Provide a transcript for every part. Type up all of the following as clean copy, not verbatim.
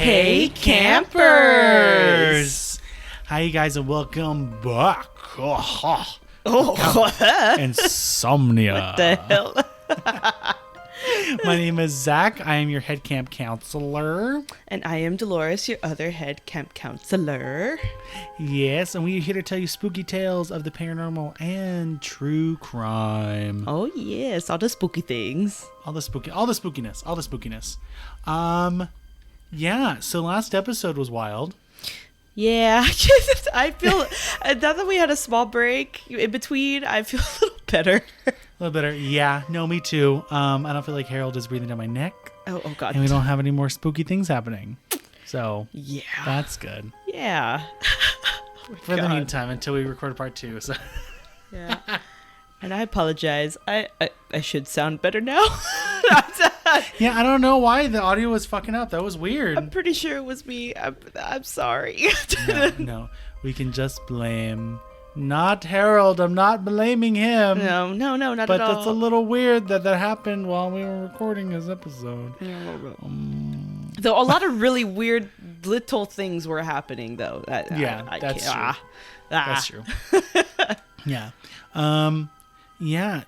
Hey campers! Hi you guys and welcome back. Insomnia. What the hell? My name is Zach. I am your head camp counselor. And I am Dolores, your other head camp counselor. Yes, and we are here to tell you spooky tales of the paranormal and true crime. Oh yes, all the spooky things. All the spookiness. Yeah, so last episode was wild. Yeah, I feel, now that we had a small break in between, I feel a little better. A little better. Yeah, no, me too. I don't feel like Harold is breathing down my neck. Oh God. And we don't have any more spooky things happening. So, yeah. That's good. Yeah. For the meantime, until we record part 2. So. Yeah. And I apologize. I should sound better now. Yeah, I don't know why the audio was fucking up. That was weird. I'm pretty sure it was me. I'm sorry. No. We can just blame not Harold. I'm not blaming him. No, not at all. But that's a little weird that happened while we were recording his episode. Though a lot of really weird little things were happening, though. That's true. That's true. Yeah. Yeah.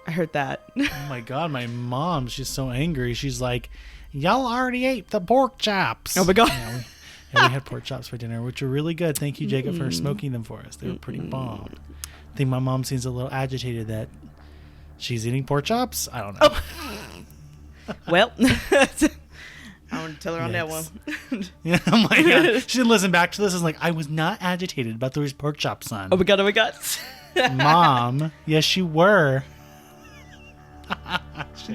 I heard that. Oh my God, my mom, she's so angry. She's like, y'all already ate the pork chops. Oh my God. Yeah, we had pork chops for dinner, which were really good. Thank you, Jacob, for smoking them for us. They were pretty bomb. I think my mom seems a little agitated that she's eating pork chops. I don't know. Oh. Well, I want to tell her on that one. Yeah, oh my God. She didn't listen back to this. I was like, I was not agitated about those pork chops, son. Oh my God. Mom, yes, you were. I'm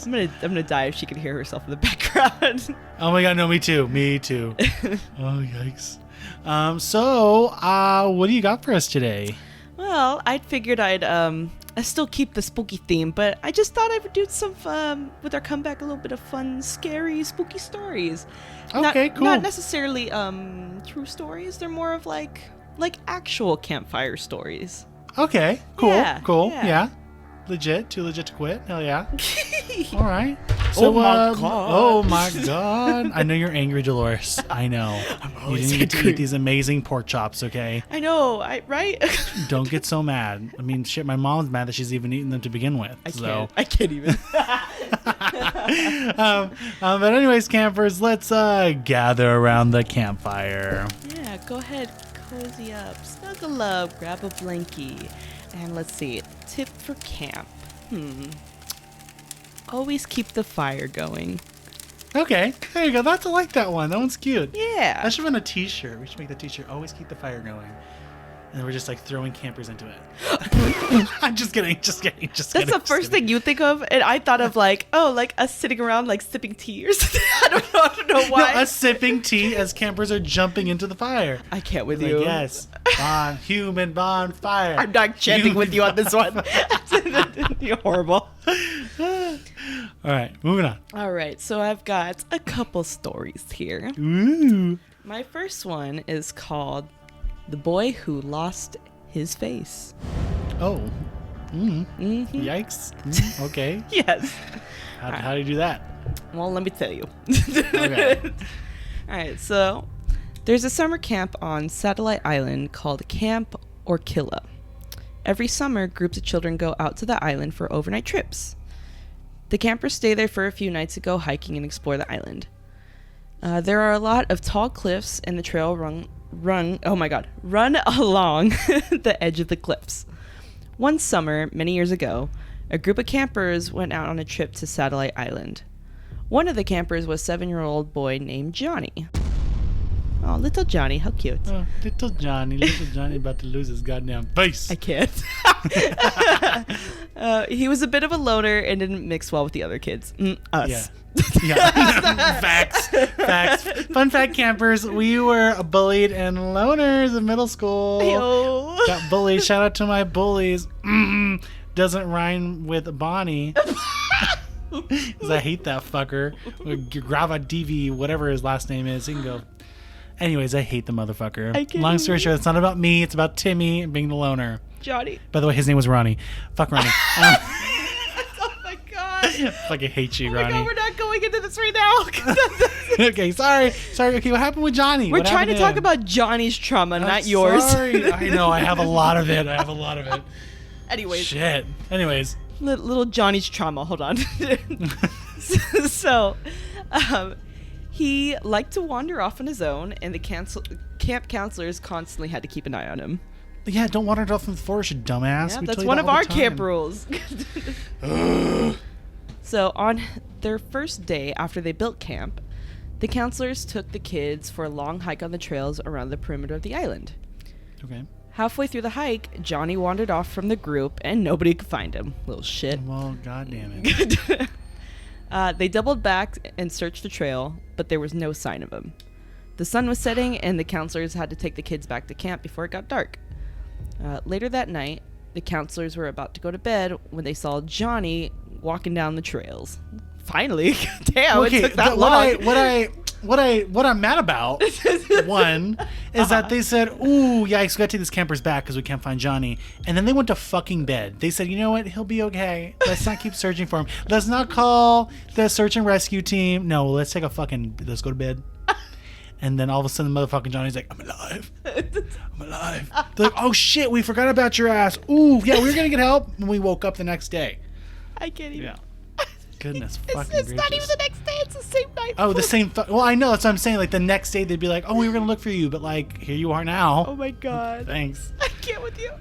gonna die if she can hear herself in the background. Oh my God, no, me too. Oh yikes. So what do you got for us today? Well, I figured I'd still keep the spooky theme, but I just thought I would do some with our comeback, a little bit of fun, scary, spooky stories. Okay, cool. Not necessarily true stories. They're more of like actual campfire stories. Okay, cool. Yeah. Legit, too legit to quit. Hell yeah. All right. So, oh my God. I know you're angry, Dolores. I know. I'm always you didn't get to eat these amazing pork chops, okay? I know, right? Don't get so mad. I mean, shit, my mom's mad that she's even eating them to begin with. I can't even. But anyways, campers, let's gather around the campfire. Yeah, go ahead. Cozy up. Snuggle up. Grab a blankie. And let's see, tip for camp. Always keep the fire going. Okay, there you go. I like that one. That one's cute. Yeah. That should have been a t-shirt. We should make the t-shirt. Always keep the fire going. And then we're just like throwing campers into it. I'm just kidding. That's the first thing you think of. And I thought of like us sitting around like sipping tea or something. I don't know why. No, us sipping tea as campers are jumping into the fire. I can't with you. Yes. Human bonfire. I'm not chanting with you on this one. You're horrible. All right, moving on. All right, so I've got a couple stories here. Ooh. My first one is called The Boy Who Lost His Face. Oh. Yikes. Okay. Yes. How do you do that? Well, let me tell you. Okay. All right, so there's a summer camp on Satellite Island called Camp Orkilla. Every summer, groups of children go out to the island for overnight trips. The campers stay there for a few nights to go hiking and explore the island. There are a lot of tall cliffs, and the trail run along the edge of the cliffs. One summer, many years ago, a group of campers went out on a trip to Satellite Island. One of the campers was a 7-year-old boy named Johnny. Oh, little Johnny, how cute. Oh, little Johnny about to lose his goddamn face. I can't. He was a bit of a loner and didn't mix well with the other kids. Us. Yeah. Facts. Fun fact, campers, we were bullied and loners in middle school. Yo. Got bullied. Shout out to my bullies. Doesn't rhyme with Bonnie. Because I hate that fucker. Grava DV, whatever his last name is. He can go. Anyways, I hate the motherfucker. Long story short, it's not about me. It's about Timmy and being the loner. Johnny. By the way, his name was Ronnie. Fuck Ronnie. Oh my God. Fucking hate you, Oh my Ronnie. God, we're not going into this right now. Okay, sorry. Okay, what happened with Johnny? We're What trying to happened talk him? about Johnny's trauma, I'm not yours. Sorry. I know. I have a lot of it. Anyways, Shit. Anyways. little Johnny's trauma. Hold on. So, he liked to wander off on his own, and the camp counselors constantly had to keep an eye on him. Yeah, don't wander off in the forest, you dumbass. Yeah, We that's tell you one that of all our the time. camp rules. So, on their first day after they built camp, the counselors took the kids for a long hike on the trails around the perimeter of the island. Okay. Halfway through the hike, Johnny wandered off from the group and nobody could find him. Little shit. Well, goddamn it. They doubled back and searched the trail, but there was no sign of him. The sun was setting and the counselors had to take the kids back to camp before it got dark. Later that night, the counselors were about to go to bed when they saw Johnny walking down the trails. Finally. Damn, it took that long. What I'm mad about, one, is that they said, ooh, yikes, we gotta take this camper's back because we can't find Johnny. And then they went to fucking bed. They said, you know what, he'll be okay. Let's not keep searching for him. Let's not call the search and rescue team. No, let's go to bed. And then all of a sudden, motherfucking Johnny's like, I'm alive. I'm alive. They're like, oh shit, we forgot about your ass. Ooh, yeah, we were gonna get help. And we woke up the next day. I can't even. Yeah. Goodness It's fucking not gracious. even the next day. It's the same night. Oh, the same. Well, I know. That's what I'm saying. Like the next day, they'd be like, "Oh, we were gonna look for you, but like here you are now." Oh my God. Thanks. I can't with you.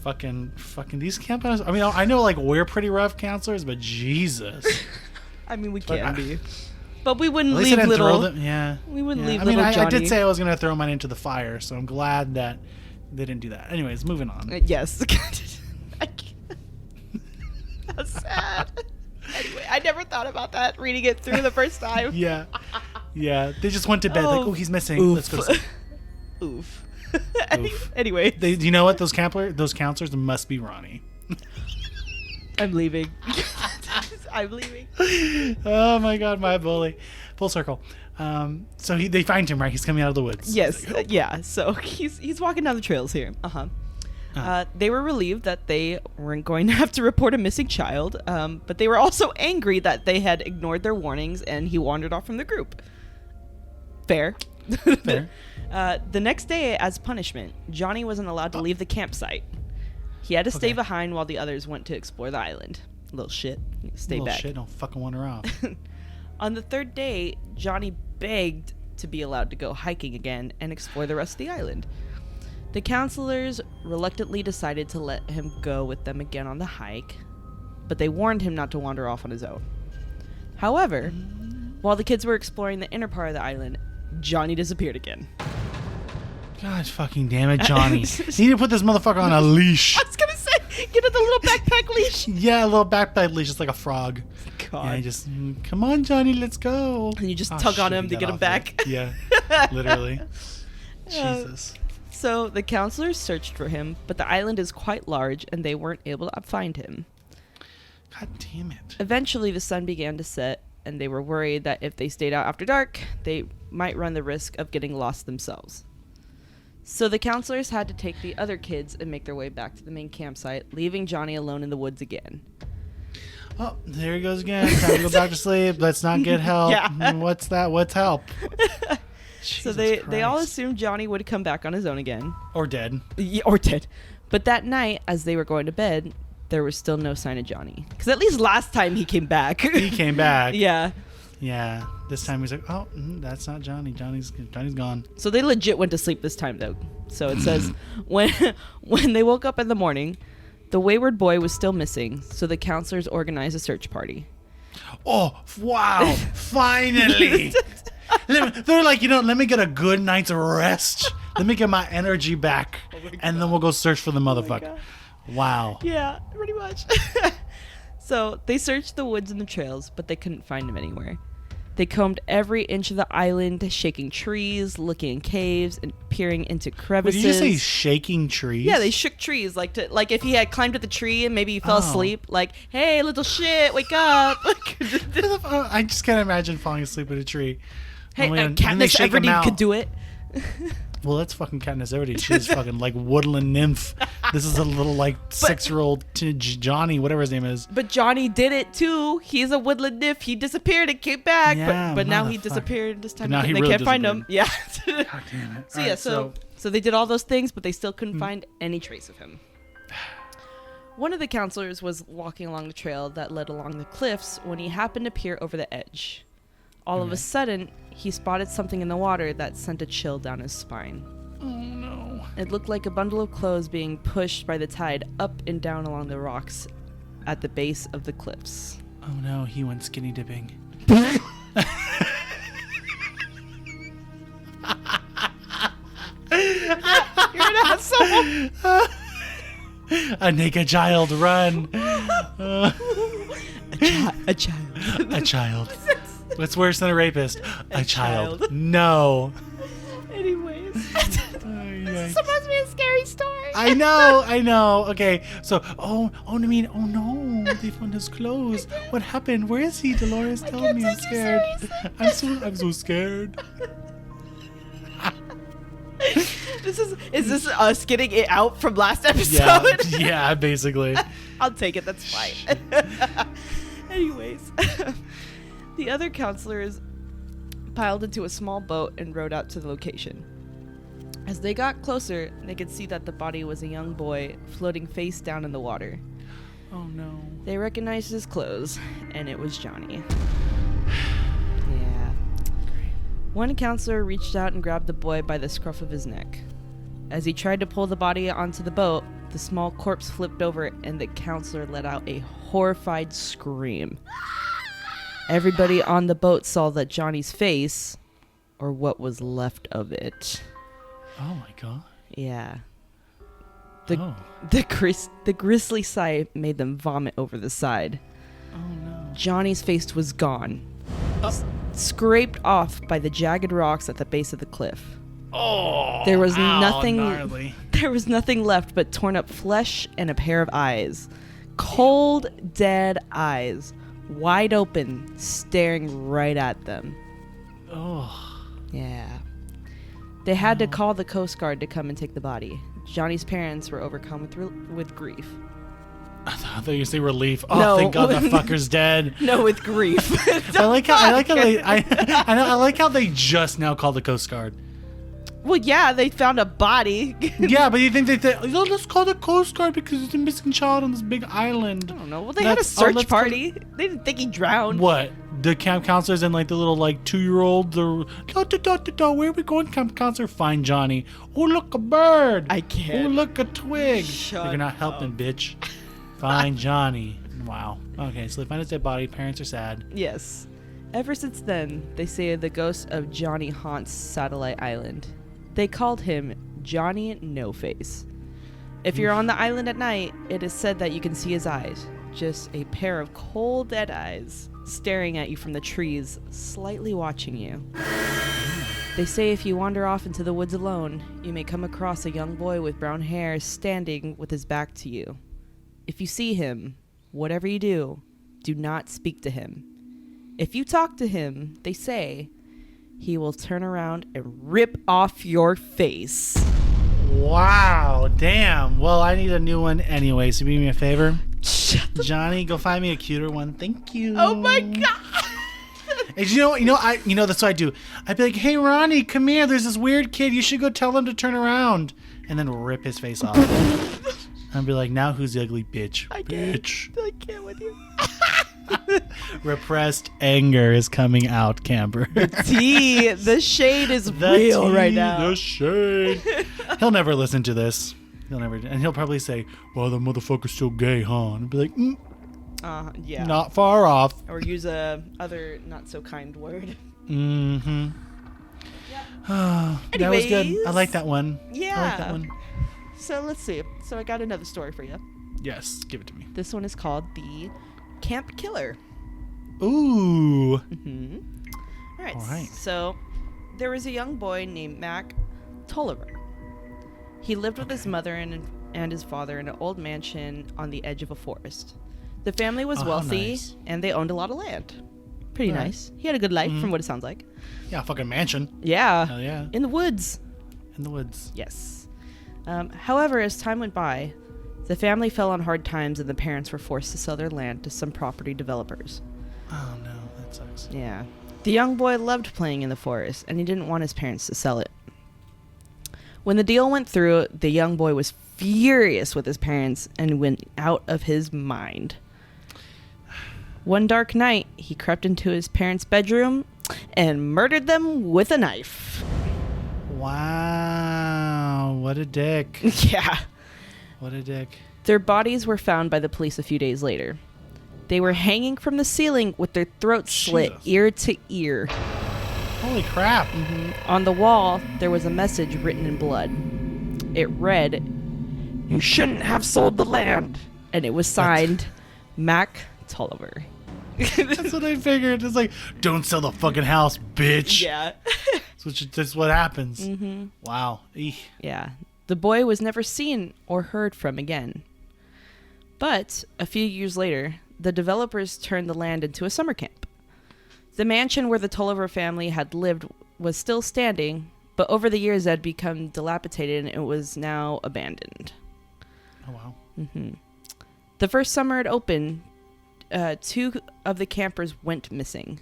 Fucking these camp counselors. I mean, I know like we're pretty rough counselors, but Jesus. I mean, we But can be. But we wouldn't At least I leave didn't throw little. them. Yeah. We wouldn't Yeah. leave I mean, little Johnny. I did say I was gonna throw mine into the fire, so I'm glad that they didn't do that. Anyways, moving on. Yes. I can't. How sad. Anyway, I never thought about that reading it through the first time. Yeah. Yeah. They just went to bed like, oh, he's missing. Oof. Let's go to sleep. Oof. Oof. Anyway, You know what? Those counselors must be Ronnie. I'm leaving. I'm leaving. Oh my God, my bully. Full circle. So they find him, right? He's coming out of the woods. Yes. He's like, Yeah. So he's walking down the trails here. They were relieved that they weren't going to have to report a missing child, but they were also angry that they had ignored their warnings and he wandered off from the group. Fair. Fair. The next day, as punishment, Johnny wasn't allowed to leave the campsite. He had to stay Okay. behind while the others went to explore the island. Little shit. Stay Little back. shit, don't fucking wander off. On the third day, Johnny begged to be allowed to go hiking again and explore the rest of the island. The counselors reluctantly decided to let him go with them again on the hike, but they warned him not to wander off on his own. However, while the kids were exploring the inner part of the island, Johnny disappeared again. God fucking damn it, Johnny. You need to put this motherfucker on a leash. I was gonna say, get it the little backpack leash. Yeah, a little backpack leash, just like a frog. God. Yeah, just, come on, Johnny, let's go. And you just Oh, tug on shit, him he to got get him off back. it. Yeah, literally. Jesus. So the counselors searched for him, but the island is quite large and they weren't able to find him. God damn it. Eventually, the sun began to set, and they were worried that if they stayed out after dark, they might run the risk of getting lost themselves. So the counselors had to take the other kids and make their way back to the main campsite, leaving Johnny alone in the woods again. Oh, there he goes again. Time to go back to sleep. Let's not get help. Yeah. What's that? What's help? So Jesus they all Christ. assumed Johnny would come back on his own again. Or dead. Or dead. But that night, as they were going to bed, there was still no sign of Johnny. Because at least last time he came back. He came back. Yeah. Yeah. This time he's like, oh, that's not Johnny. Johnny's gone. So they legit went to sleep this time, though. So it says, when they woke up in the morning, the wayward boy was still missing. So the counselors organized a search party. Oh, wow. Finally. They're like, let me get a good night's rest. Let me get my energy back. And then we'll go search for the motherfucker. God. Wow. Yeah, pretty much. So they searched the woods and the trails, but they couldn't find him anywhere. They combed every inch of the island, shaking trees, looking in caves, and peering into Wait, crevices. did you say shaking trees? Yeah, they shook trees, like if he had climbed at the tree and maybe he fell asleep, like, hey, little shit, wake up. I just can't imagine falling asleep in a tree. Hey, Oh, man. Didn't they Katniss shake him Everdeen out? could do it. Well, that's fucking Katniss Everdeen. She's fucking like woodland nymph. This is a little like 6-year-old Johnny, whatever his name is. But Johnny did it too. He's a woodland nymph. He disappeared and came back. Yeah, but now he disappeared this time. Now he they really can't find him. Yeah. God damn it. So All yeah, right, so they did all those things, but they still couldn't find any trace of him. One of the counselors was walking along the trail that led along the cliffs when he happened to peer over the edge. All of a sudden, he spotted something in the water that sent a chill down his spine. Oh no. It looked like a bundle of clothes being pushed by the tide up and down along the rocks at the base of the cliffs. Oh no, he went skinny dipping. You're gonna have someone. A naked child, run. A child. A child. What's worse than a rapist? A child. child. No. Anyways. Yikes. This is supposed to be a scary story. I know. Okay, so, oh no, they found his clothes. What happened? Where is he, Dolores? Tell me, I'm scared. I'm so scared. Is this us getting it out from last episode? Yeah, basically. I'll take it. That's fine. Anyways, the other counselors piled into a small boat and rowed out to the location. As they got closer, they could see that the body was a young boy floating face down in the water. Oh no. They recognized his clothes, and it was Johnny. Yeah. One counselor reached out and grabbed the boy by the scruff of his neck. As he tried to pull the body onto the boat, the small corpse flipped over and the counselor let out a horrified scream. Everybody on the boat saw that Johnny's face, or what was left of it. Oh my god. Yeah. The grisly sight made them vomit over the side. Oh no. Johnny's face was gone. Scraped off by the jagged rocks at the base of the cliff. Oh. There was nothing. Gnarly. There was nothing left but torn up flesh and a pair of eyes. Cold, dead eyes, wide open, staring right at them. Oh. Yeah. They had to call the Coast Guard to come and take the body. Johnny's parents were overcome with grief. I thought you were going to say relief. Oh, No. thank God that fucker's dead. No, with grief. I like how they just now called the Coast Guard. Well, yeah, they found a body. Yeah, but you think let's call the Coast Guard because there's a missing child on this big island. I don't know. Well, they had a search party. They didn't think he drowned. What? The camp counselors and like the little like 2-year-old, where are we going, camp counselor? Find Johnny. Oh, look, a bird. I can't. Oh, look, a twig. Shut You're not helping, bitch. Find Johnny. Wow. Okay, so they find his dead body. Parents are sad. Yes. Ever since then, they say the ghost of Johnny haunts Satellite Island. They called him Johnny No Face. If you're on the island at night, it is said that you can see his eyes. Just a pair of cold, dead eyes staring at you from the trees, slightly watching you. They say if you wander off into the woods alone, you may come across a young boy with brown hair standing with his back to you. If you see him, whatever you do not speak to him. If you talk to him, they say, he will turn around and rip off your face. Wow, damn. Well, I need a new one anyway, so do me a favor. Johnny, go find me a cuter one. Thank you. Oh my god. And that's what I do. I'd be like, hey Ronnie, come here, there's this weird kid, you should go tell him to turn around. And then rip his face off. I'd be like, now who's the ugly bitch? I can't with you. Repressed anger is coming out, Camper. The shade is real right now. The shade. He'll never listen to this. And he'll probably say, well, the motherfucker's still gay, huh? And I'd be like, yeah. Not far off. Or use a other not so kind word. Mm-hmm. Yep. That was good. I like that one. Yeah. I like that one. So let's see. So I got another story for you. Yes, give it to me. This one is called The Camp Killer. Ooh. Mm-hmm. All right. All right. So there was a young boy named Mac Tolliver. He lived with his mother and his father in an old mansion on the edge of a forest. The family was wealthy, nice. and they owned a lot of land. Pretty nice. He had a good life, from what it sounds like. Yeah, fucking mansion. Yeah. Hell yeah. In the woods. in the woods. Yes. However, as time went by, the family fell on hard times and the parents were forced to sell their land to some property developers. Oh no, that sucks. Yeah. The young boy loved playing in the forest, and he didn't want his parents to sell it. When the deal went through, the young boy was furious with his parents and went out of his mind. One dark night, he crept into his parents' bedroom and murdered them with a knife. Wow, what a dick. Yeah. What a dick. Their bodies were found by the police a few days later. They were hanging from the ceiling with their throats slit ear to ear. Holy crap. On the wall, there was a message written in blood. It read, "You shouldn't have sold the land." And it was signed, Mac Tolliver. That's what I figured. It's like, don't sell the fucking house, bitch. Yeah. That's what happens. Wow. Eek. Yeah. The boy was never seen or heard from again. But a few years later, the developers turned the land into a summer camp. The mansion where the Tolliver family had lived was still standing, but over the years it had become dilapidated and it was now abandoned. Oh, wow. The first summer it opened, 2 of the campers went missing.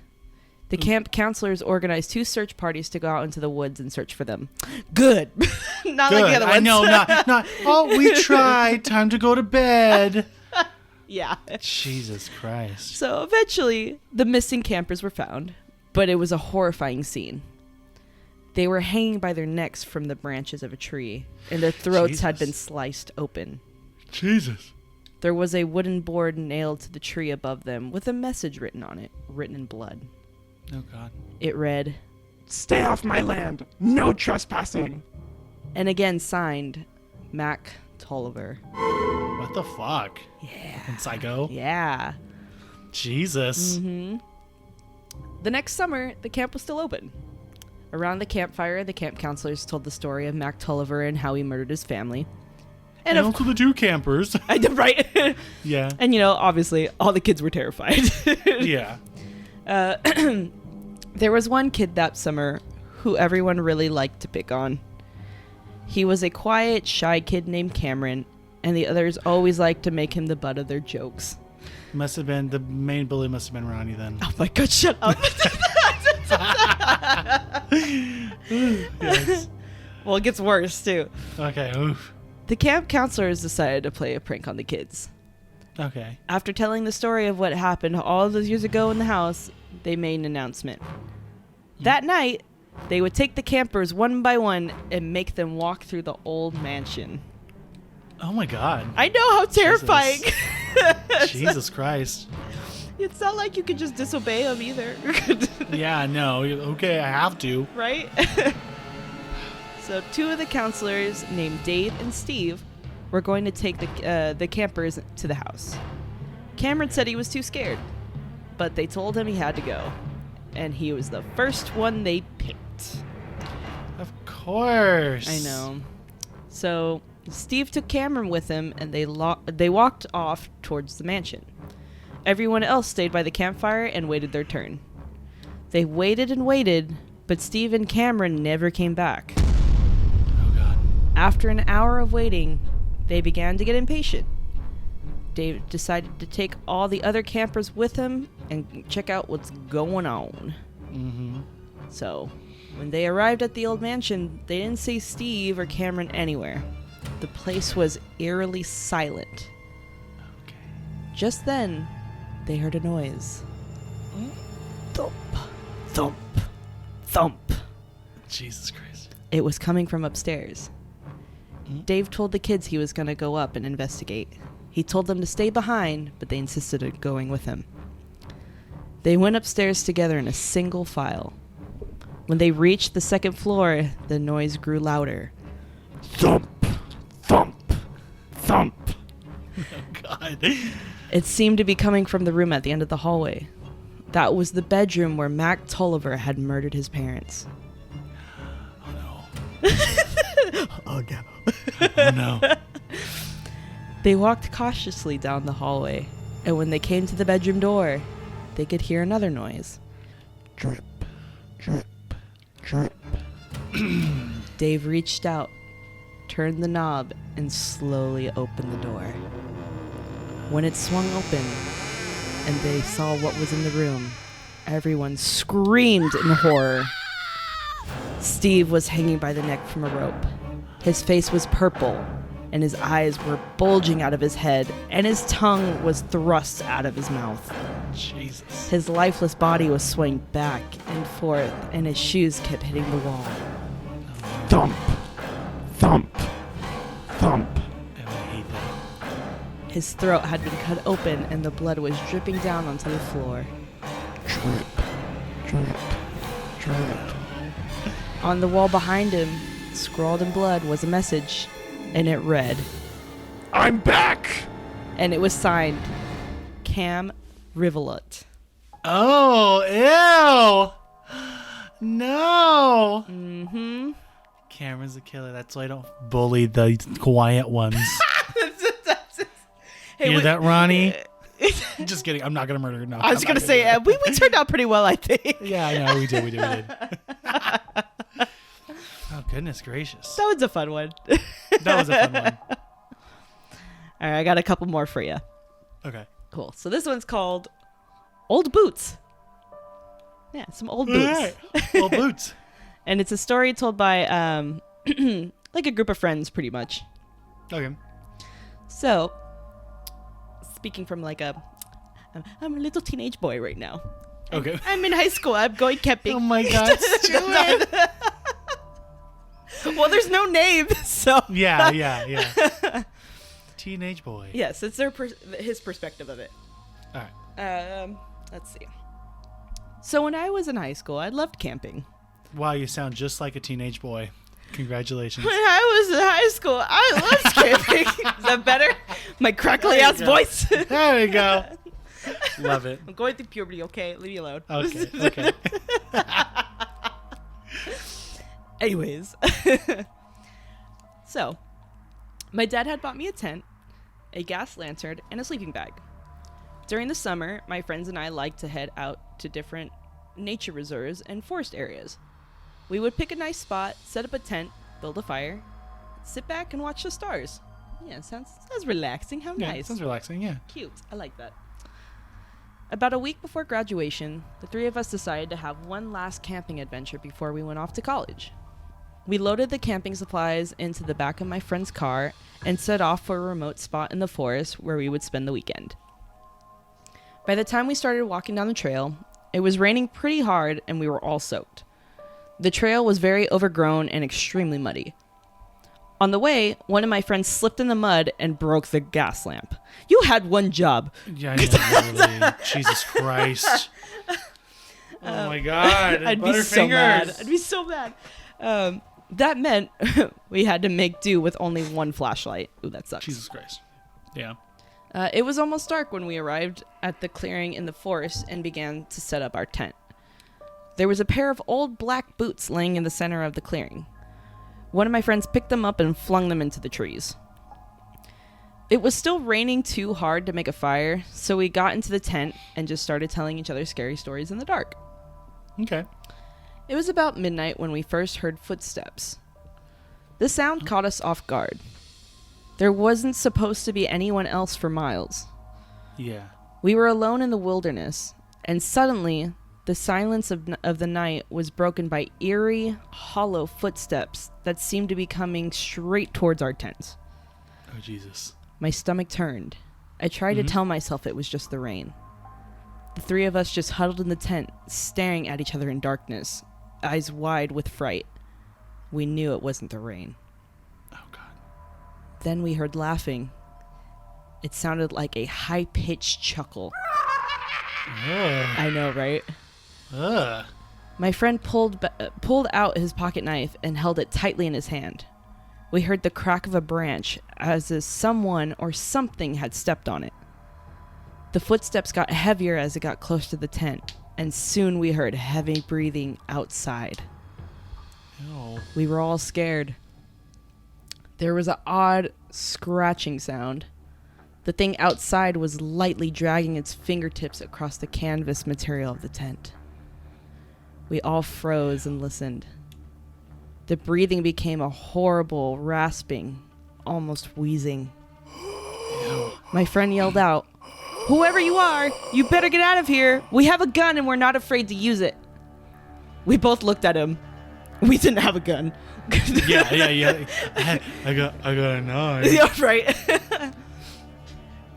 The camp counselors organized 2 search parties to go out into the woods and search for them. Good. Not Good. like the other ones. I know, not. Oh, we tried. Time to go to bed. Yeah. Jesus Christ. So eventually, the missing campers were found, but it was a horrifying scene. They were hanging by their necks from the branches of a tree, and their throats had been sliced open. Jesus. There was a wooden board nailed to the tree above them with a message written on it, written in blood. Oh, God. It read, "Stay off my land. No trespassing." and again signed, Mac Tolliver. What the fuck? Yeah. Fucking psycho. Yeah. Jesus. The next summer, the camp was still open. Around the campfire, the camp counselors told the story of Mac Tolliver and how he murdered his family. And also the 2 campers. Right. Yeah. And, obviously, all the kids were terrified. Yeah. There was one kid that summer who everyone really liked to pick on. He was a quiet, shy kid named Cameron, and the others always liked to make him the butt of their jokes. Must have been, the main bully must have been Ronnie then. Oh my god, shut up. Yes. Well, it gets worse, too. Okay. Oof. The camp counselors decided to play a prank on the kids. Okay. After telling the story of what happened all those years ago in the house, they made an announcement. That night, they would take the campers one by one and make them walk through the old mansion. Oh my God. I know, how terrifying. Jesus Christ. It's not like you could just disobey them either. Yeah, no. Okay, I have to. Right? So 2 of the counselors, named Dave and Steve, were going to take the campers to the house. Cameron said he was too scared, but they told him he had to go. And he was the first one they picked. Of course. I know. So Steve took Cameron with him, and they walked off towards the mansion. Everyone else stayed by the campfire and waited their turn. They waited and waited, but Steve and Cameron never came back. Oh God. After an hour of waiting, they began to get impatient. Dave decided to take all the other campers with him and check out what's going on. So, when they arrived at the old mansion, they didn't see Steve or Cameron anywhere. The place was eerily silent. Okay. Just then, they heard a noise. Thump, thump, thump. Jesus Christ. It was coming from upstairs. Dave told the kids he was going to go up and investigate. He told them to stay behind, but they insisted on going with him. They went upstairs together in a single file. When they reached the 2nd floor, the noise grew louder. Thump, thump, thump. Oh God. It seemed to be coming from the room at the end of the hallway. That was the bedroom where Mac Tolliver had murdered his parents. Oh no. Oh no. Oh no. They walked cautiously down the hallway, and when they came to the bedroom door, they could hear another noise. Drip, drip, drip. Dave reached out, turned the knob, and slowly opened the door. When it swung open and they saw what was in the room, everyone screamed in horror. Steve was hanging by the neck from a rope. His face was purple, and his eyes were bulging out of his head, and his tongue was thrust out of his mouth. Jesus. His lifeless body was swaying back and forth, and his shoes kept hitting the wall. Thump. Thump. Thump. I hate that. His throat had been cut open, and the blood was dripping down onto the floor. Drip. Drip. Drip. On the wall behind him, scrawled in blood, was a message, and it read, I'm back! and it was signed, Cam Rivulet. Oh, ew. No. Mm-hmm. Cameron's a killer. That's why I don't bully the quiet ones. Hey, Hear that, Ronnie? Just kidding. I'm not going to murder her. No. I was going to say, we turned out pretty well, I think. Yeah, I know. We did. Oh, goodness gracious. That was a fun one. That was a fun one. All right, I got a couple more for you. Okay. Cool. So this one's called Old Boots. Yeah, some old boots. All right. Old boots. And it's a story told by like a group of friends, pretty much. Okay. So, speaking from like I'm a little teenage boy right now. Okay. I'm in high school. I'm going camping. Oh my God. Stupid. Well, there's no name, so. Yeah. Teenage boy. Yes, it's his perspective of it. All right. Let's see. So when I was in high school, I loved camping. Wow, you sound just like a teenage boy. Congratulations. When I was in high school, I loved camping. Is that better? My crackly There you ass go. voice. There we go. Love it. I'm going through puberty, okay? Leave me alone. Okay. Anyways. So, my dad had bought me a tent, a gas lantern, and a sleeping bag. During the summer, my friends and I liked to head out to different nature reserves and forest areas. We would pick a nice spot, set up a tent, build a fire, sit back and watch the stars. Yeah, sounds relaxing. How Yeah, nice. sounds relaxing. Yeah. Cute. I like that. About a week before graduation, the three of us decided to have one last camping adventure before we went off to college. We loaded the camping supplies into the back of my friend's car and set off for a remote spot in the forest where we would spend the weekend. By the time we started walking down the trail, it was raining pretty hard and we were all soaked. The trail was very overgrown and extremely muddy. On the way, one of my friends slipped in the mud and broke the gas lamp. You had one job. Yeah, I know, literally. Jesus Christ. Oh my God. I'd be so mad. I'd be so mad. That meant we had to make do with only one flashlight. Ooh, that sucks. Jesus Christ. Yeah. It was almost dark when we arrived at the clearing in the forest and began to set up our tent. There was a pair of old black boots laying in the center of the clearing. One of my friends picked them up and flung them into the trees. It was still raining too hard to make a fire, so we got into the tent and just started telling each other scary stories in the dark. Okay. It was about midnight when we first heard footsteps. The sound caught us off guard. There wasn't supposed to be anyone else for miles. Yeah. We were alone in the wilderness, and suddenly, the silence of the night was broken by eerie, hollow footsteps that seemed to be coming straight towards our tent. Oh, Jesus. My stomach turned. I tried to tell myself it was just the rain. The three of us just huddled in the tent, staring at each other in darkness, eyes wide with fright. We knew it wasn't the rain. Oh, God. Then we heard laughing. It sounded like a high-pitched chuckle. Ugh. I know, right? Ugh. My friend pulled out his pocket knife and held it tightly in his hand. We heard the crack of a branch as if someone or something had stepped on it. The footsteps got heavier as it got close to the tent, and soon we heard heavy breathing outside. Ew. We were all scared. There was an odd scratching sound. The thing outside was lightly dragging its fingertips across the canvas material of the tent. We all froze and listened. The breathing became a horrible rasping, almost wheezing. My friend yelled out, "Whoever you are, you better get out of here. We have a gun and we're not afraid to use it." We both looked at him. We didn't have a gun. yeah. I got a knife. Yeah, right.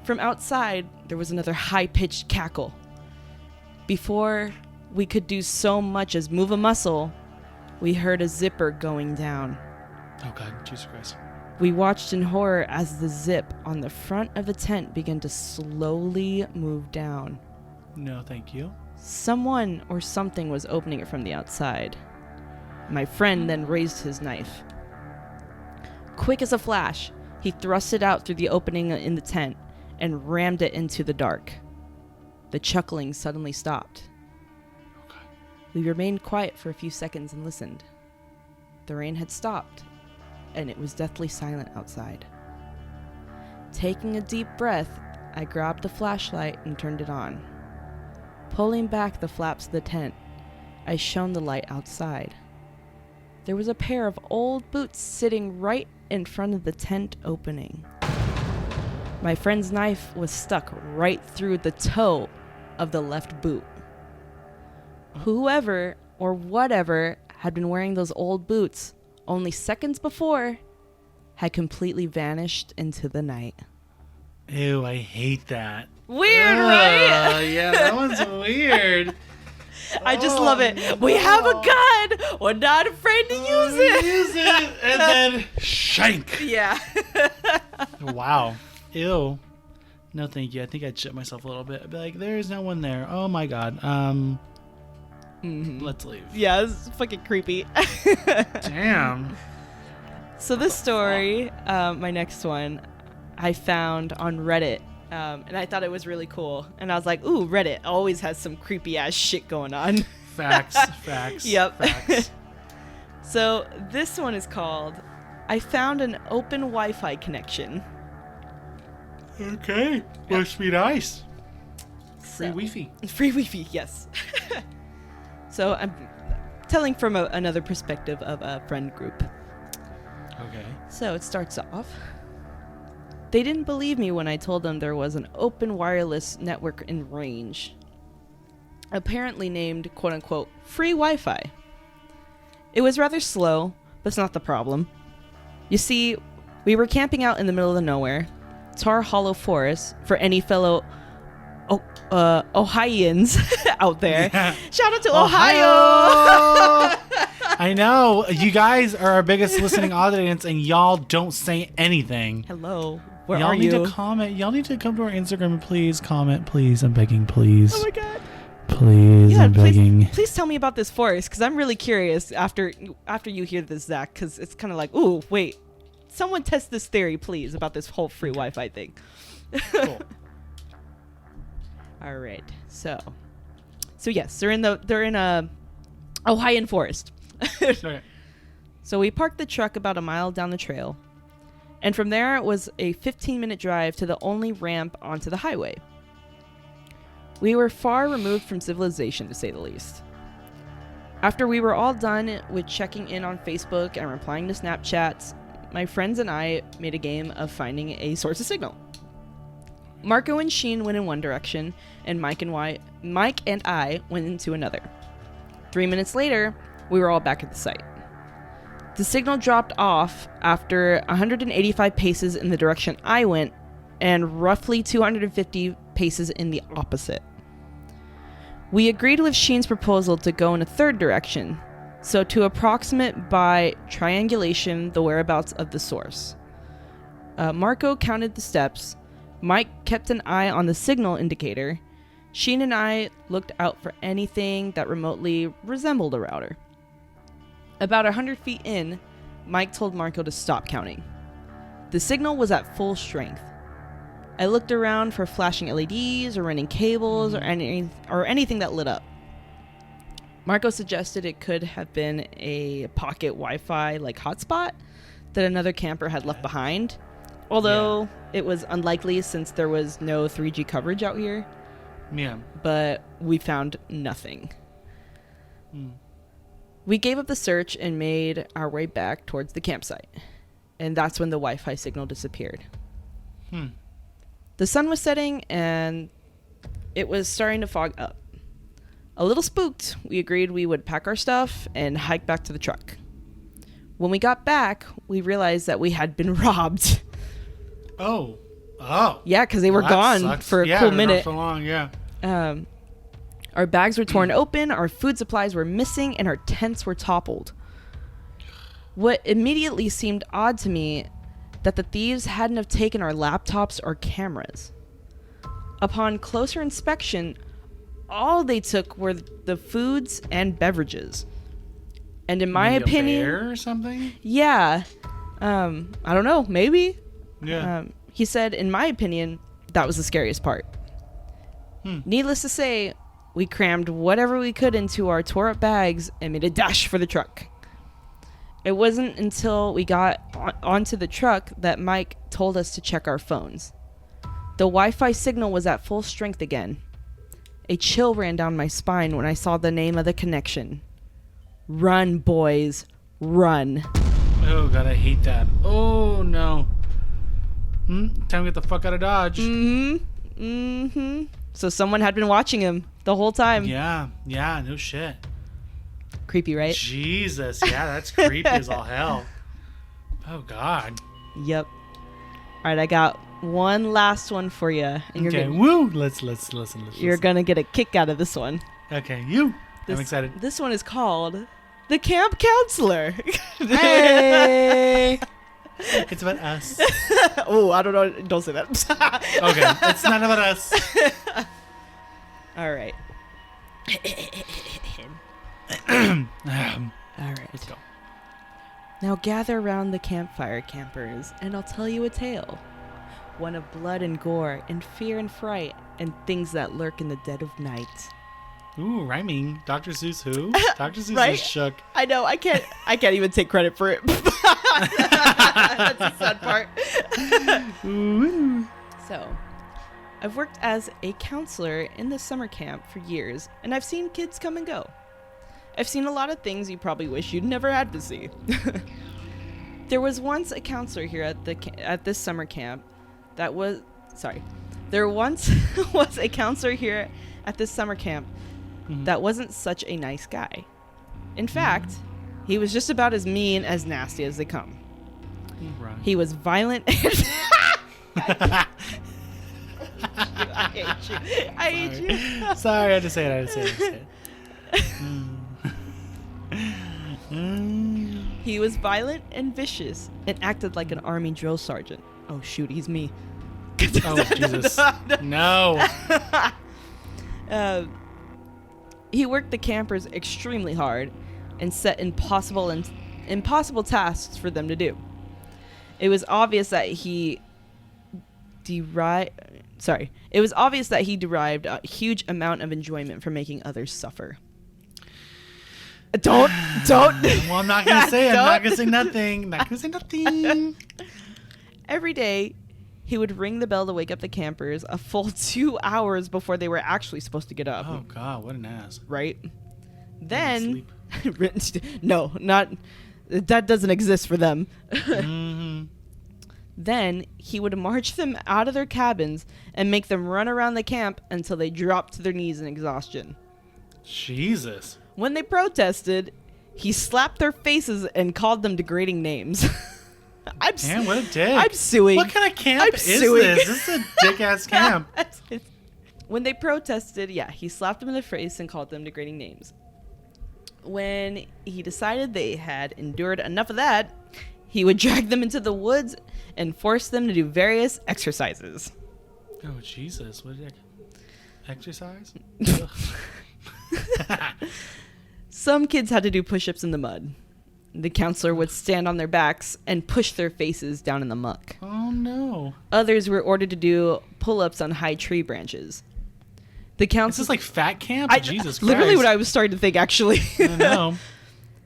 From outside, there was another high-pitched cackle. Before we could do so much as move a muscle, we heard a zipper going down. Oh God, Jesus Christ. We watched in horror as the zip on the front of the tent began to slowly move down. No, thank you. Someone or something was opening it from the outside. My friend then raised his knife. Quick as a flash, he thrust it out through the opening in the tent and rammed it into the dark. The chuckling suddenly stopped. Okay. We remained quiet for a few seconds and listened. The rain had stopped, and it was deathly silent outside. Taking a deep breath, I grabbed the flashlight and turned it on. Pulling back the flaps of the tent, I shone the light outside. There was a pair of old boots sitting right in front of the tent opening. My friend's knife was stuck right through the toe of the left boot. Whoever or whatever had been wearing those old boots only seconds before had completely vanished into the night. Ew, I hate that. Weird, right? Yeah, that one's weird. I just love it. We have a gun. We're not afraid to use it. Use it, and then shank. Yeah. Wow. Ew. No, thank you. I think I'd shit myself a little bit. I'd be like, there's no one there. Oh my God. Let's leave. Yeah, it's fucking creepy. Damn. So this story, my next one, I found on Reddit. And I thought it was really cool. And I was like, ooh, Reddit always has some creepy ass shit going on. Facts. Yep. Facts. So this one is called, I found an open Wi-Fi connection. Okay. Must be nice. Free So- Wi-Fi. Free Wi-Fi, yes. So I'm telling from another perspective of a friend group. Okay. So it starts off. They didn't believe me when I told them there was an open wireless network in range, apparently named quote-unquote free Wi-Fi. It was rather slow, but it's not the problem. You see, we were camping out in the middle of the nowhere, Tar Hollow Forest, for any fellow Ohioans out there. Yeah. Shout out to Ohio! I know. You guys are our biggest listening audience, and y'all don't say anything. Hello. Where y'all are need you? to comment. Y'all need to come to our Instagram and please comment. Please. I'm begging. Please. Oh my God. Please. Yeah, I'm begging. please tell me about this forest, because I'm really curious after you hear this, Zach, because it's kind of like, ooh, wait. Someone test this theory, please, about this whole free Wi-Fi thing. Cool. All right. So yes, they're in a Ohioan forest. Okay. So we parked the truck about a mile down the trail, and from there it was a 15-minute drive to the only ramp onto the highway. We were far removed from civilization, to say the least. After we were all done with checking in on Facebook and replying to Snapchats, my friends and I made a game of finding a source of signal. Marco and Sheen went in one direction, and Mike and I went into another. 3 minutes later, we were all back at the site. The signal dropped off after 185 paces in the direction I went, and roughly 250 paces in the opposite. We agreed with Sheen's proposal to go in a third direction, so to approximate by triangulation the whereabouts of the source. Marco counted the steps, Mike kept an eye on the signal indicator, Sheen and I looked out for anything that remotely resembled a router. About 100 feet in, Mike told Marco to stop counting. The signal was at full strength. I looked around for flashing LEDs or running cables or anything that lit up. Marco suggested it could have been a pocket Wi-Fi like hotspot that another camper had left behind, although it was unlikely since there was no 3G coverage out here. Yeah. But we found nothing. We gave up the search and made our way back towards the campsite. And that's when the Wi-Fi signal disappeared. The sun was setting and it was starting to fog up. A little spooked, we agreed we would pack our stuff and hike back to the truck. When we got back, we realized that we had been robbed. Oh. Yeah, because they were gone for a cool minute. For so long, yeah. Our bags were torn open, our food supplies were missing, and our tents were toppled. What immediately seemed odd to me that the thieves hadn't have taken our laptops or cameras. Upon closer inspection, all they took were the foods and beverages. And in my opinion, a bear or something? Yeah. I don't know, maybe. Yeah. He said, in my opinion, that was the scariest part. Needless to say, we crammed whatever we could into our tore up bags and made a dash for the truck. It wasn't until we got onto the truck that Mike told us to check our phones. The Wi-Fi signal was at full strength again. A chill ran down my spine when I saw the name of the connection. Run, boys, run. Oh, God, I hate that. Oh, no. Time to get the fuck out of Dodge. So someone had been watching him the whole time. Yeah, no shit. Creepy, right? Jesus, yeah, that's creepy as all hell. Oh, God. Yep. All right, I got one last one for you. And Okay, woo! Let's listen. You're going to get a kick out of this one. Okay, I'm excited. This one is called The Camp Counselor. Hey! It's about us. Oh, I don't know. Don't say that. Okay, it's not about us. All right. All right. Let's go. Now gather around the campfire, campers, and I'll tell you a tale. One of blood and gore and fear and fright and things that lurk in the dead of night. Ooh, rhyming. Dr. Seuss who? Dr. Seuss Right? is shook. I know. I can't even take credit for it. That's the sad part. Ooh. So, I've worked as a counselor in the summer camp for years, and I've seen kids come and go. I've seen a lot of things you probably wish you'd never had to see. There was once a counselor here at this summer camp that was... Sorry. There once was a counselor here at this summer camp that wasn't such a nice guy. In fact, he was just about as mean as nasty as they come. Right. He was violent. I hate you. Sorry, I had to say it. He was violent and vicious and acted like an army drill sergeant. Oh, shoot, he's me. Oh, Jesus. No. He worked the campers extremely hard and set impossible tasks for them to do. It was obvious that he derived a huge amount of enjoyment from making others suffer. Don't. Well, I'm not going to say it. I'm not going to say nothing. Not going to say nothing. Every day, he would ring the bell to wake up the campers a full 2 hours before they were actually supposed to get up. Oh, God, what an ass. Right? Then... No, not... That doesn't exist for them. Then, he would march them out of their cabins and make them run around the camp until they dropped to their knees in exhaustion. Jesus. When they protested, he slapped their faces and called them degrading names. Man, what a dick. I'm suing. What kind of camp is this? This is a dick-ass camp. When they protested, he slapped them in the face and called them degrading names. When he decided they had endured enough of that, he would drag them into the woods and force them to do various exercises. Oh, Jesus. What did exercise? Some kids had to do push-ups in the mud. The counselor would stand on their backs and push their faces down in the muck. Oh, no. Others were ordered to do pull-ups on high tree branches. The counselor... Is this like fat camp? Jesus Christ. Literally what I was starting to think, actually. I know.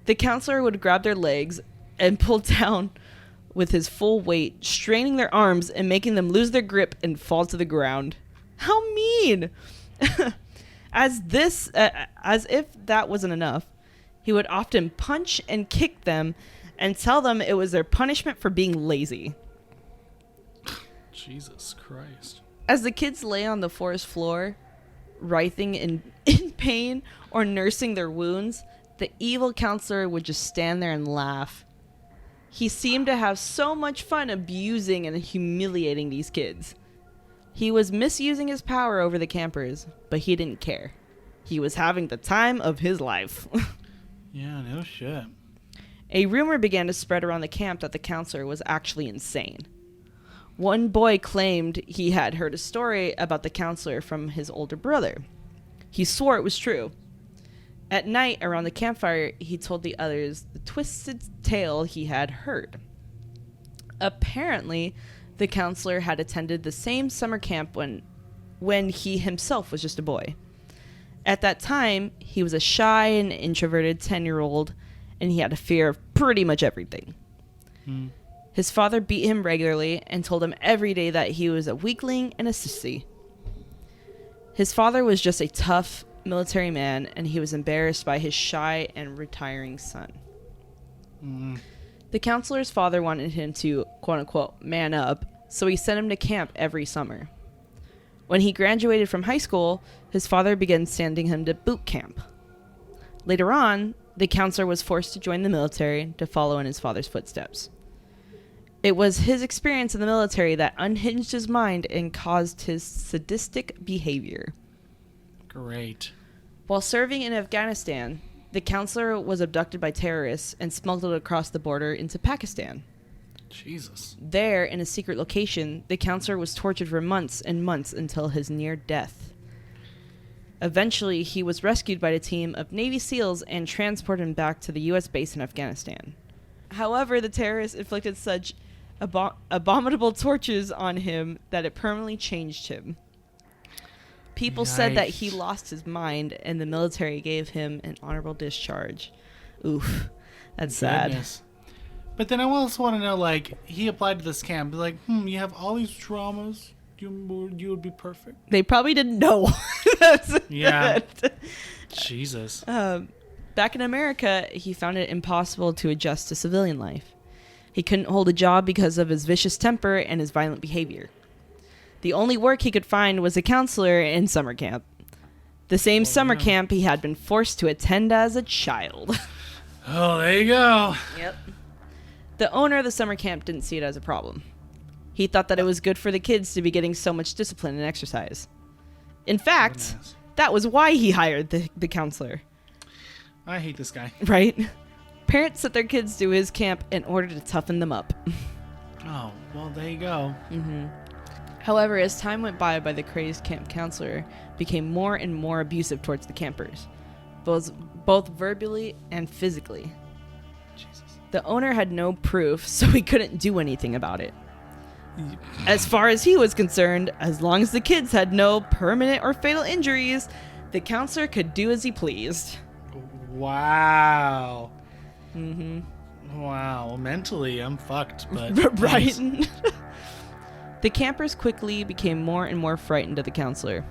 The counselor would grab their legs and pull down with his full weight, straining their arms and making them lose their grip and fall to the ground. How mean! As if that wasn't enough, He would often punch and kick them and tell them it was their punishment for being lazy. Jesus Christ. As the kids lay on the forest floor, writhing in pain or nursing their wounds, the evil counselor would just stand there and laugh. He seemed to have so much fun abusing and humiliating these kids. He was misusing his power over the campers, but he didn't care. He was having the time of his life. Yeah, no shit. A rumor began to spread around the camp that the counselor was actually insane. One boy claimed he had heard a story about the counselor from his older brother. He swore it was true. At night, around the campfire, he told the others the twisted tale he had heard. Apparently, the counselor had attended the same summer camp when he himself was just a boy. At that time, he was a shy and introverted 10-year-old, and he had a fear of pretty much everything. His father beat him regularly and told him every day that he was a weakling and a sissy. His father was just a tough military man, and he was embarrassed by his shy and retiring son. The counselor's father wanted him to, quote-unquote, man up, so he sent him to camp every summer. When he graduated from high school, his father began sending him to boot camp. Later on, the counselor was forced to join the military to follow in his father's footsteps. It was his experience in the military that unhinged his mind and caused his sadistic behavior. Great. While serving in Afghanistan, the counselor was abducted by terrorists and smuggled across the border into Pakistan. Jesus. There, in a secret location, the counselor was tortured for months and months until his near death. Eventually, he was rescued by a team of Navy SEALs and transported back to the U.S. base in Afghanistan. However, the terrorists inflicted such abominable tortures on him that it permanently changed him. People said that he lost his mind, and the military gave him an honorable discharge. Oof, that's sad. But then I also want to know, like, he applied to this camp. Like, you have all these traumas. You would be perfect. They probably didn't know. Yeah. Jesus. Back in America, he found it impossible to adjust to civilian life. He couldn't hold a job because of his vicious temper and his violent behavior. The only work he could find was a counselor in summer camp. The same summer camp he had been forced to attend as a child. Oh, there you go. Yep. The owner of the summer camp didn't see it as a problem. He thought that it was good for the kids to be getting so much discipline and exercise. In fact, that was why he hired the counselor. I hate this guy. Right? Parents sent their kids to his camp in order to toughen them up. Oh, well, there you go. However, as time went by, the crazed camp counselor became more and more abusive towards the campers, both verbally and physically. Jesus. The owner had no proof, so he couldn't do anything about it. As far as he was concerned, as long as the kids had no permanent or fatal injuries, the counselor could do as he pleased. Wow. Wow. Mentally, I'm fucked, but... Right? The campers quickly became more and more frightened of the counselor.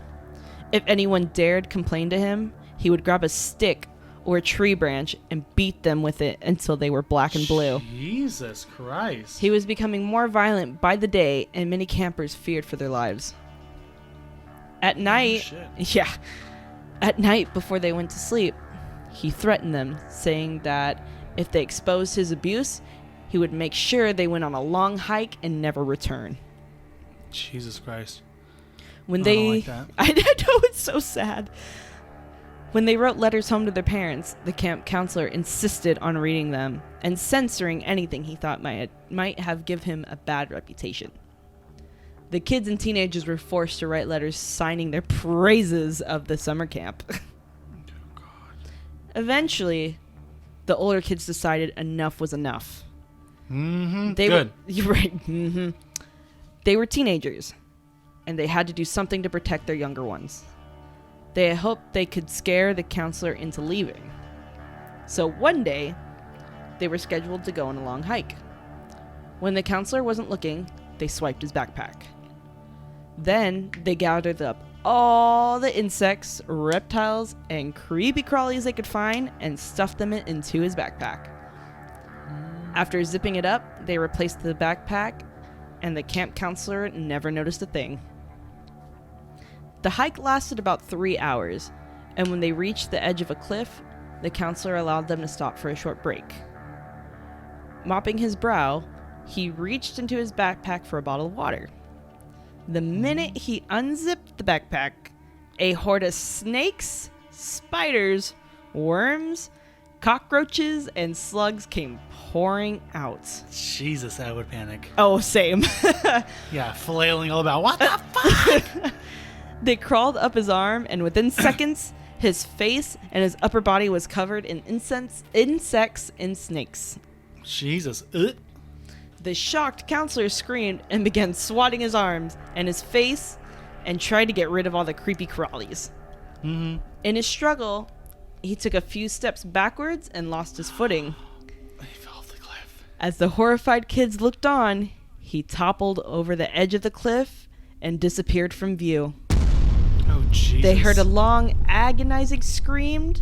If anyone dared complain to him, he would grab a stick or a tree branch and beat them with it until they were black and blue. Jesus Christ. He was becoming more violent by the day, and many campers feared for their lives. At night, at night before they went to sleep, he threatened them, saying that if they exposed his abuse, he would make sure they went on a long hike and never return. Jesus Christ. When I they, don't like that. I know, it's so sad. When they wrote letters home to their parents, the camp counselor insisted on reading them and censoring anything he thought might have given him a bad reputation. The kids and teenagers were forced to write letters signing their praises of the summer camp. Oh, God. Eventually, the older kids decided enough was enough. Good. You're right. They were teenagers, and they had to do something to protect their younger ones. They hoped they could scare the counselor into leaving. So one day, they were scheduled to go on a long hike. When the counselor wasn't looking, they swiped his backpack. Then, they gathered up all the insects, reptiles, and creepy crawlies they could find and stuffed them into his backpack. After zipping it up, they replaced the backpack, and the camp counselor never noticed a thing. The hike lasted about 3 hours, and when they reached the edge of a cliff, the counselor allowed them to stop for a short break. Mopping his brow, he reached into his backpack for a bottle of water. The minute he unzipped the backpack, a horde of snakes, spiders, worms, cockroaches, and slugs came pouring out. Jesus, I would panic. Oh, same. Yeah, flailing all about. What the fuck? They crawled up his arm, and within seconds, his face and his upper body was covered in insects and snakes. Jesus. The shocked counselor screamed and began swatting his arms and his face and tried to get rid of all the creepy crawlies. Mm-hmm. In his struggle, he took a few steps backwards and lost his footing. He fell off the cliff. As the horrified kids looked on, he toppled over the edge of the cliff and disappeared from view. Oh, Jesus. They heard a long, agonizing scream,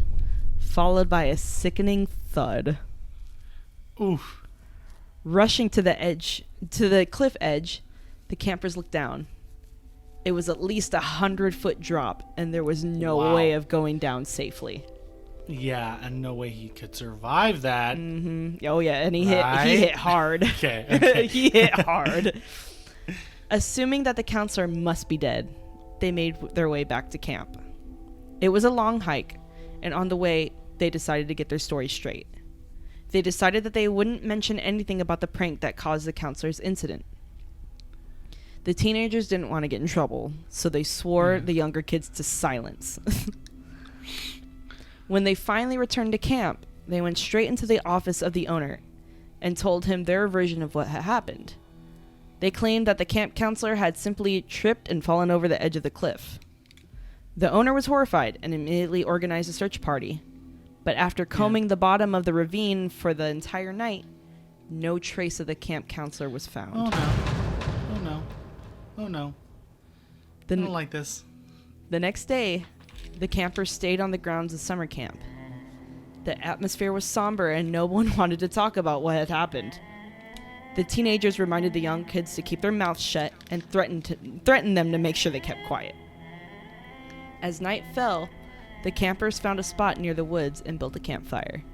followed by a sickening thud. Oof. Rushing to the cliff edge, the campers looked down. It was at least 100-foot drop, and there was no way of going down safely. Yeah, and no way he could survive that. Mm-hmm. Oh yeah, and he Right? hit hard. Okay. He hit hard. Assuming that the counselor must be dead, they made their way back to camp. It was a long hike, and on the way, they decided to get their story straight. They decided that they wouldn't mention anything about the prank that caused the counselor's incident. The teenagers didn't want to get in trouble, so they swore the younger kids to silence. When they finally returned to camp, they went straight into the office of the owner and told him their version of what had happened. They claimed that the camp counselor had simply tripped and fallen over the edge of the cliff. The owner was horrified and immediately organized a search party. But after combing the bottom of the ravine for the entire night, no trace of the camp counselor was found. Oh, no. Oh, no. Oh, no. I don't like this. The next day, the campers stayed on the grounds of summer camp. The atmosphere was somber and no one wanted to talk about what had happened. The teenagers reminded the young kids to keep their mouths shut and threatened them to make sure they kept quiet. As night fell, the campers found a spot near the woods and built a campfire.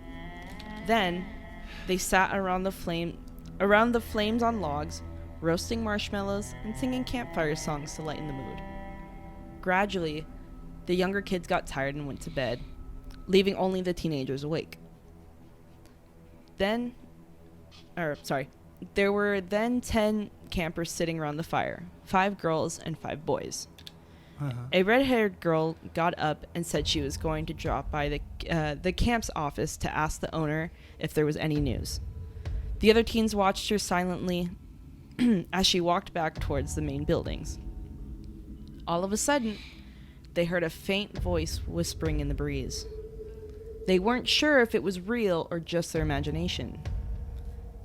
Then, they sat around the flames on logs, roasting marshmallows and singing campfire songs to lighten the mood. Gradually, the younger kids got tired and went to bed, leaving only the teenagers awake. There were then 10 campers sitting around the fire, 5 girls and 5 boys. A red-haired girl got up and said she was going to drop by the camp's office to ask the owner if there was any news. The other teens watched her silently as she walked back towards the main buildings. All of a sudden, they heard a faint voice whispering in the breeze. They weren't sure if it was real or just their imagination.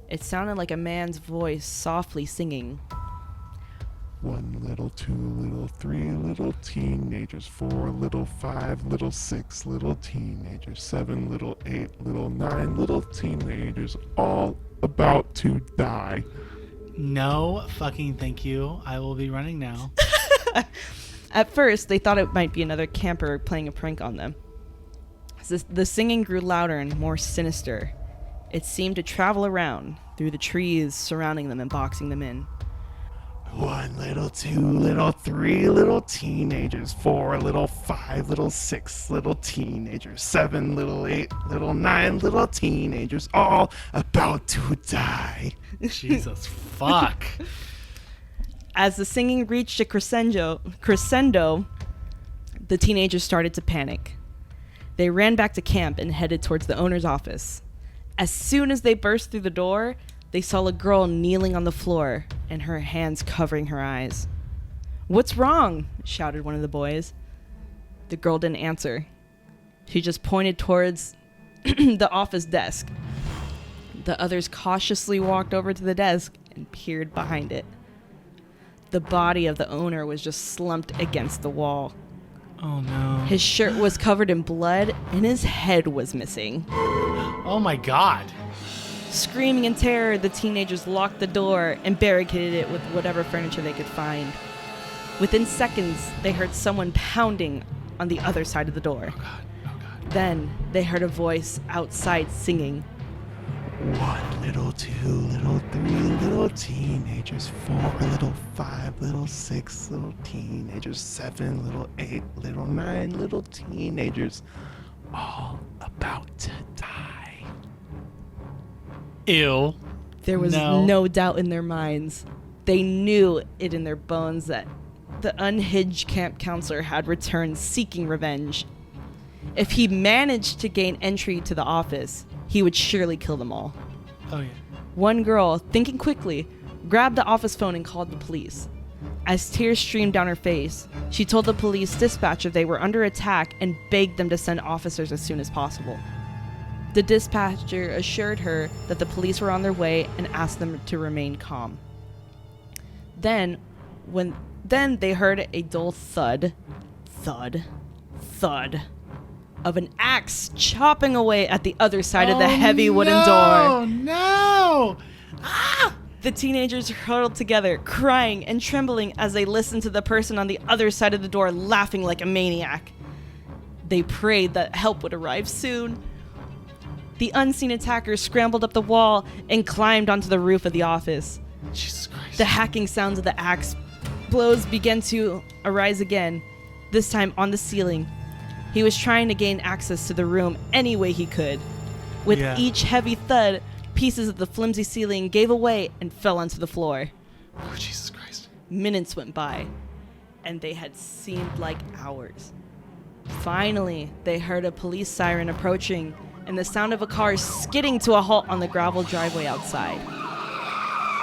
It sounded like a man's voice softly singing. 1 little, 2 little, 3 little teenagers, 4 little, 5 little, 6 little teenagers, 7 little, 8 little, 9 little teenagers, all about to die. No fucking thank you. I will be running now. At first, they thought it might be another camper playing a prank on them. The singing grew louder and more sinister. It seemed to travel around through the trees surrounding them and boxing them in. 1 little, 2 little, 3 little teenagers, 4 little, 5 little, 6 little teenagers, 7 little, 8 little, 9 little teenagers, all about to die. Jesus fuck. As the singing reached a crescendo, the teenagers started to panic. They ran back to camp and headed towards the owner's office. As soon as they burst through the door, they saw a girl kneeling on the floor and her hands covering her eyes. "What's wrong?" shouted one of the boys. The girl didn't answer. She just pointed towards the office desk. The others cautiously walked over to the desk and peered behind it. The body of the owner was just slumped against the wall. Oh no. His shirt was covered in blood and his head was missing. Oh my god. Screaming in terror, the teenagers locked the door and barricaded it with whatever furniture they could find. Within seconds, they heard someone pounding on the other side of the door. Oh god. Oh god. Then they heard a voice outside singing. 1 little, 2 little, 3 little teenagers, 4 little, 5 little, 6 little teenagers, 7 little, 8 little, 9 little teenagers, all about to die. Ew. There was no doubt in their minds. They knew it in their bones that the unhinged camp counselor had returned seeking revenge. If he managed to gain entry to the office, he would surely kill them all. Oh yeah. One girl, thinking quickly, grabbed the office phone and called the police. As tears streamed down her face, she told the police dispatcher they were under attack and begged them to send officers as soon as possible. The dispatcher assured her that the police were on their way and asked them to remain calm. Then they heard a dull thud, thud of an axe chopping away at the other side of the heavy wooden door. Oh no! Ah! The teenagers huddled together, crying and trembling as they listened to the person on the other side of the door laughing like a maniac. They prayed that help would arrive soon. The unseen attackers scrambled up the wall and climbed onto the roof of the office. Jesus Christ. The hacking sounds of the axe blows began to arise again, this time on the ceiling. He was trying to gain access to the room any way he could. With each heavy thud, pieces of the flimsy ceiling gave away and fell onto the floor. Oh, Jesus Christ. Minutes went by, and they had seemed like hours. Finally, they heard a police siren approaching and the sound of a car skidding to a halt on the gravel driveway outside.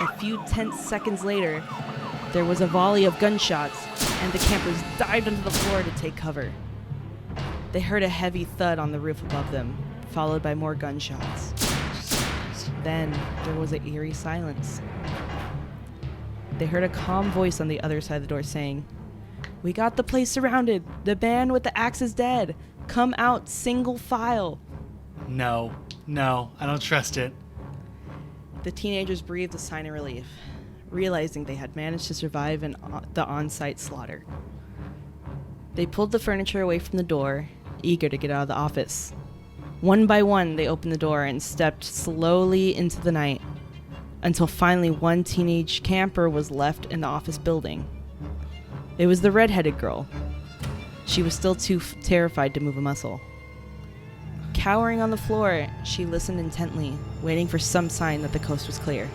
A few tense seconds later, there was a volley of gunshots, and the campers dived onto the floor to take cover. They heard a heavy thud on the roof above them, followed by more gunshots. Then there was an eerie silence. They heard a calm voice on the other side of the door saying, "We got the place surrounded. The man with the axe is dead. Come out single file." No, I don't trust it. The teenagers breathed a sigh of relief, realizing they had managed to survive the on-site slaughter. They pulled the furniture away from the door, eager to get out of the office. One by one, they opened the door and stepped slowly into the night, until finally one teenage camper was left in the office building. It was the red-headed girl. She was still too terrified to move a muscle. Cowering on the floor, she listened intently, waiting for some sign that the coast was clear.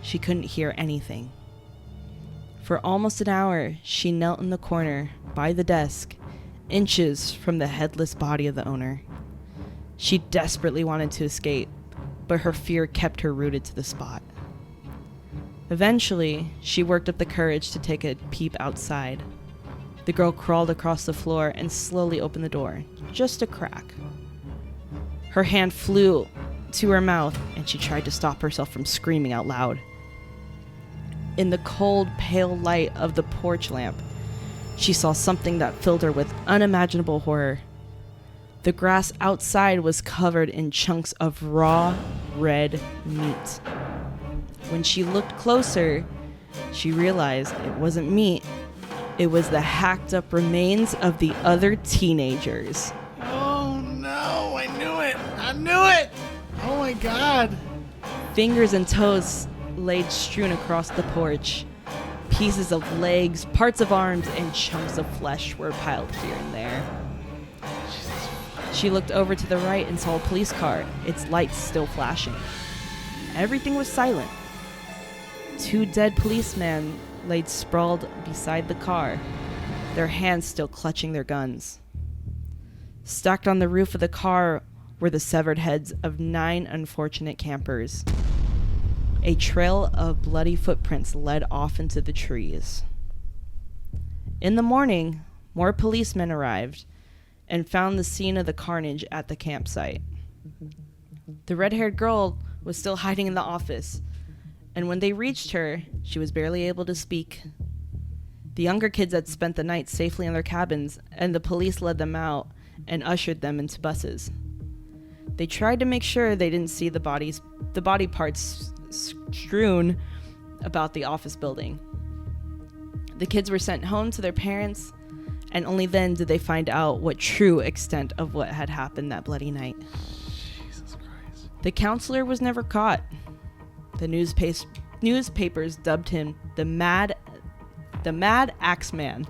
She couldn't hear anything. For almost an hour, she knelt in the corner, by the desk, inches from the headless body of the owner. She desperately wanted to escape, but her fear kept her rooted to the spot. Eventually, she worked up the courage to take a peep outside. The girl crawled across the floor and slowly opened the door, just a crack. Her hand flew to her mouth, and she tried to stop herself from screaming out loud. In the cold, pale light of the porch lamp, she saw something that filled her with unimaginable horror. The grass outside was covered in chunks of raw, red meat. When she looked closer, she realized it wasn't meat. It was the hacked up remains of the other teenagers. Oh no, I knew it! Oh my god! Fingers and toes laid strewn across the porch. Pieces of legs, parts of arms, and chunks of flesh were piled here and there. She looked over to the right and saw a police car, its lights still flashing. Everything was silent. 2 dead policemen laid sprawled beside the car, their hands still clutching their guns. Stacked on the roof of the car were the severed heads of 9 unfortunate campers. A trail of bloody footprints led off into the trees. In the morning, more policemen arrived and found the scene of the carnage at the campsite. The red-haired girl was still hiding in the office, And when they reached her, she was barely able to speak. The younger kids had spent the night safely in their cabins, and the police led them out and ushered them into buses. They tried to make sure they didn't see the body parts strewn about the office building. The kids were sent home to their parents, and only then did they find out what true extent of what had happened that bloody night. Jesus Christ. The counselor was never caught. The newspapers dubbed him the Mad Axe Man.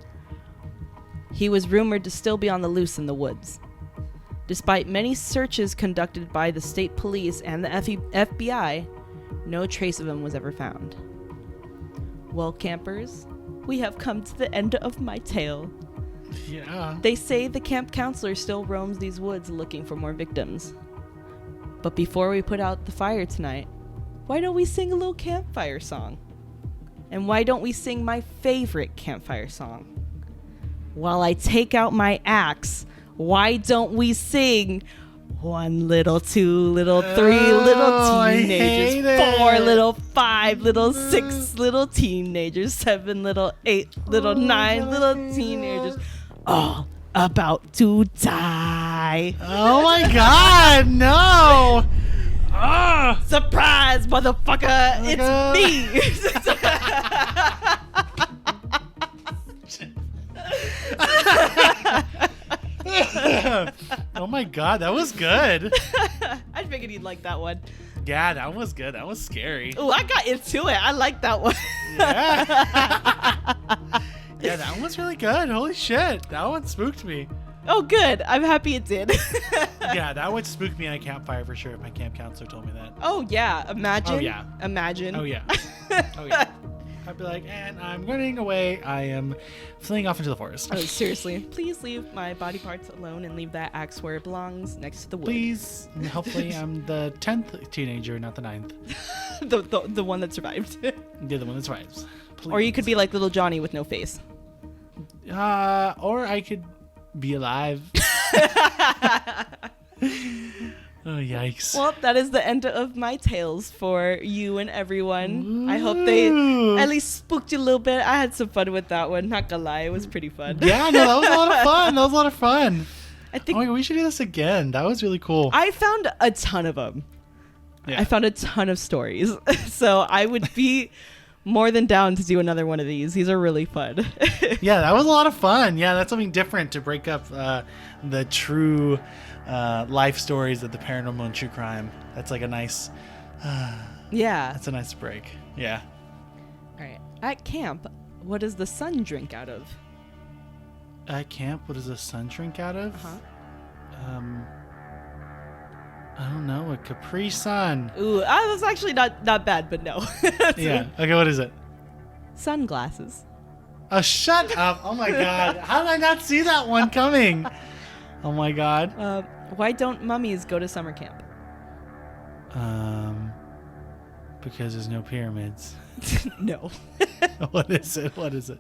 He was rumored to still be on the loose in the woods. Despite many searches conducted by the state police and the FBI, no trace of him was ever found. Well, campers, we have come to the end of my tale. Yeah. They say the camp counselor still roams these woods looking for more victims. But before we put out the fire tonight, why don't we sing a little campfire song? And why don't we sing my favorite campfire song? While I take out my axe, why don't we sing 1 little, 2 little, 3 little teenagers, 4 little, 5 little, 6 little teenagers, 7 little, 8 little, 9 little teenagers, all about to die. Oh my God, no! Ah! Surprise, motherfucker! God. It's me! Oh my God, that was good. I figured you'd like that one. Yeah, that was good. That was scary. Oh, I got into it. I like that one. Yeah. Yeah, that one was really good. Holy shit. That one spooked me. Oh, good. I'm happy it did. Yeah, that would spook me on a campfire for sure if my camp counselor told me that. Oh, yeah. Imagine. Oh, yeah. Imagine. Oh, yeah. Oh, yeah. I'd be like, and I'm running away. I am fleeing off into the forest. Oh, seriously. Please leave my body parts alone and leave that axe where it belongs, next to the wood. Please. And hopefully I'm the 10th teenager, not the 9th. the one that survived. Yeah, the one that survives. Please. Or you could be like little Johnny with no face. Or I could be alive. Oh, yikes. Well, that is the end of my tales for you and everyone. I hope they at least spooked you a little bit. I had some fun with that one. Not gonna lie, it was pretty fun. Yeah, no, that was a lot of fun. That was a lot of fun. I think Oh my God, we should do this again. That was really cool. I found a ton of them. Yeah. I found a ton of stories. So I would be more than down to do another one of these. These are really fun. Yeah, that was a lot of fun. Yeah, that's something different to break up the true life stories of the paranormal and true crime. That's like a nice, Yeah. that's a nice break. Yeah. All right. At camp, what does the sun drink out of? At camp, what does the sun drink out of? Uh-huh. I don't know, a Capri Sun. Ooh, that's actually not bad, but no. Yeah. Okay, what is it? Sunglasses. Oh, shut up. Oh my God. How did I not see that one coming? Oh my God. Why don't mummies go to summer camp? Because there's no pyramids. No. What is it? What is it?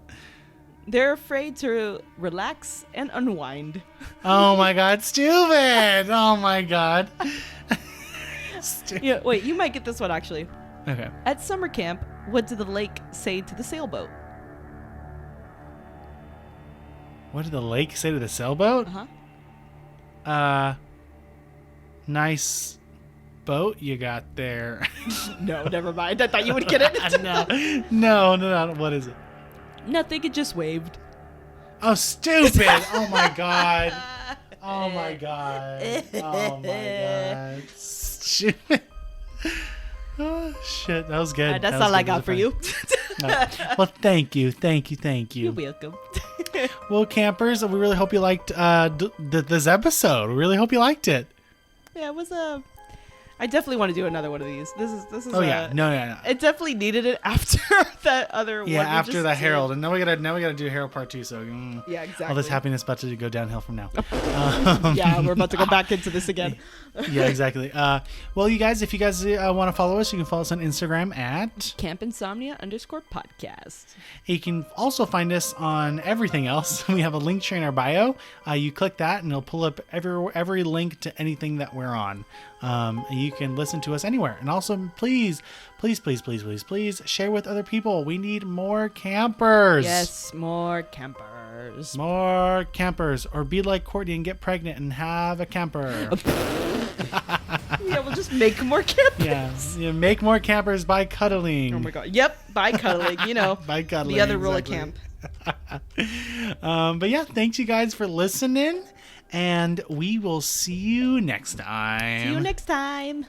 They're afraid to relax and unwind. Oh my God, stupid. Oh my God. Yeah, wait, you might get this one actually. Okay. At summer camp, what did the lake say to the sailboat? What did the lake say to the sailboat? Uh-huh. Nice boat you got there. No, never mind. I thought you would get it. No. What is it? Nothing, it just waved. Oh, stupid. Oh my God. Oh my God. Oh my God. Stupid. Oh, shit. That was good. That's That was all I good. got for you. No. Well, thank you. You're welcome. Well, campers, we really hope you liked this episode. We really hope you liked it. Yeah, it was I definitely want to do another one of these. This is. Oh yeah, no. It definitely needed it after that other one. Yeah, we after just the did. Herald, and now we gotta do Herald Part 2. So Yeah, exactly. all this happiness about to go downhill from now. Yeah, we're about to go back into this again. Yeah, exactly. Well, you guys, if you guys want to follow us, you can follow us on Instagram at campinsomnia_podcast. You can also find us on everything else. We have a link tree in our bio. You click that, and it'll pull up every link to anything that we're on. You you can listen to us anywhere. And also, please share with other people. We need more campers. Yes, more campers. More campers. Or be like Courtney and get pregnant and have a camper. Yeah, we'll just make more campers. Yeah, make more campers by cuddling. Oh my god. Yep, by cuddling, By cuddling. the other rule exactly. of camp. But yeah, thanks you guys for listening. And we will see you next time. See you next time.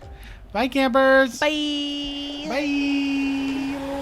Bye, campers. Bye. Bye.